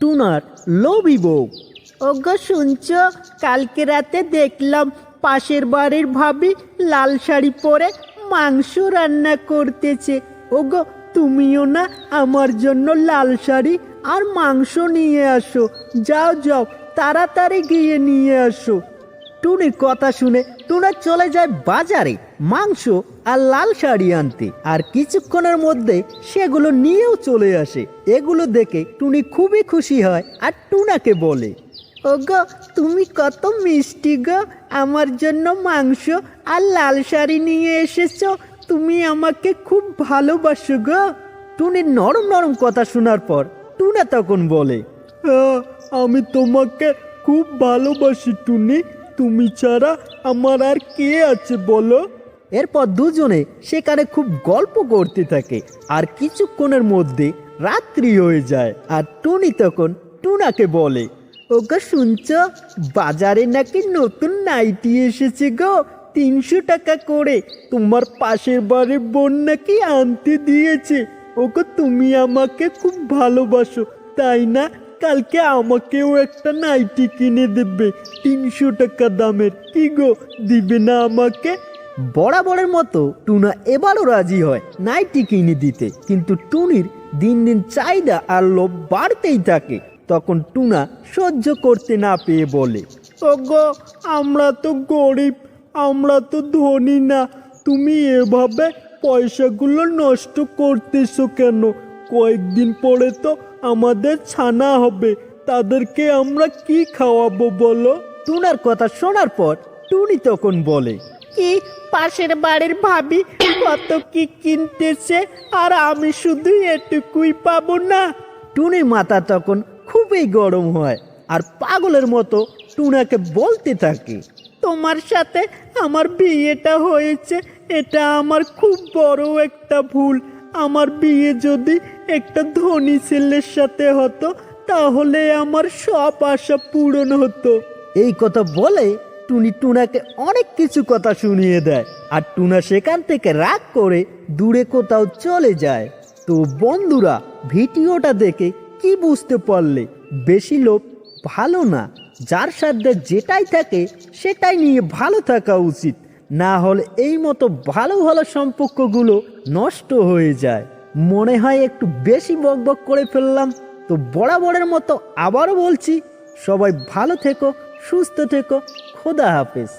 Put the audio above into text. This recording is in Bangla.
টুনার লোভী বউ। ওগো শুনছো, কালকে রাতে দেখলাম পাশের বাড়ির ভাবি লাল শাড়ি পরে মাংস রান্না করতেছে। ওগো তুমিও না আমার জন্য লাল শাড়ি আর মাংস নিয়ে আসো। যাও যাও, তাড়াতাড়ি গিয়ে নিয়ে আসো। টুনির কথা শুনে টুনা চলে যায় বাজারে মাংস আর লাল শাড়ি আনতে, আর কিছুক্ষণের মধ্যে সেগুলো নিয়েও চলে আসে। এগুলো দেখে টুনি খুবই খুশি হয় আর টুনাকে বলে, ওগো তুমি কত মিষ্টি গো, আমার জন্য মাংস আর লাল শাড়ি নিয়ে এসেছো। তুমি আমাকে খুব ভালোবাসো গো। টুনির নরম নরম কথা শোনার পর টুনা তখন বলে, আমি তোমাকে খুব ভালোবাসি টুনি, তুমি ছাড়া আমার আর কে আছে বলো। এরপর দুজনে সেখানে খুব গল্প করতে থাকে, আর কিছুক্ষণের মধ্যে রাত্রি হয়ে যায়। আর টুনি তখন টুনাকে বলে, ওগো শুনছো, বাজারে নাকি নতুন নাইটি এসেছে গো, 300 টাকা করে। তোমার পাশের বাড়ির বোন নাকি আনতে দিয়েছে। ওগো তুমি আমাকে খুব ভালোবাসো তাই না? কালকে আমাকেও একটা নাইটি কিনে দেবে 300 টাকা দামের। কি গো, দিবে না আমাকে? বরাবরের মতো টুনা এবারও রাজি হয় নাইটি কিনে দিতে, কিন্তু টুনির দিন দিন চাহিদা আর লোভ বাড়তেই থাকে। তখন টুনা সহ্য করতে না পেয়ে বলে, ওগো আমরা তো গরিব, আমরা তো ধনী না, তুমি এভাবে পয়সাগুলো নষ্ট করতেছো কেন? কয়েকদিন পরে তো আমাদের ছানা হবে, তাদেরকে আমরা কি খাওয়াবো বলো? টুনার কথা শোনার পর টুনি তখন বলে, কি পাশের বাড়ির ভাবি কত কি কিনতেছে, আর আমি শুধু এটুকুই পাবো না? টুনির মাথা তখন খুবই গরম হয় আর পাগলের মতো টুনাকে বলতে থাকে, তোমার সাথে আমার বিয়েটা হয়েছে, এটা আমার খুব বড় একটা ভুল। আমার বিয়ে যদি একটা ধনী ছেলের সাথে হতো তাহলে আমার সব আশা পূরণ হতো। এই কথা বলে টুনি টুনাকে অনেক কিছু কথা শুনিয়ে দেয়, আর টুনা সেখান থেকে রাগ করে দূরে কোথাও চলে যায়। তো বন্ধুরা, ভিডিওটা দেখে কি বুঝতে পারলে? বেশি লোভ ভালো না, যার সাথে যেটাই থাকে সেটাই নিয়ে ভালো থাকা উচিত, না হলে এই মতো ভালো ভালো সম্পর্কগুলো নষ্ট হয়ে যায়। মনে হয় একটু বেশি বকবক করে ফেললাম। তো বরাবরের মতো আবারও বলছি, সবাই ভালো থেকো, সুস্থ থেকো, খোদা হাফেজ।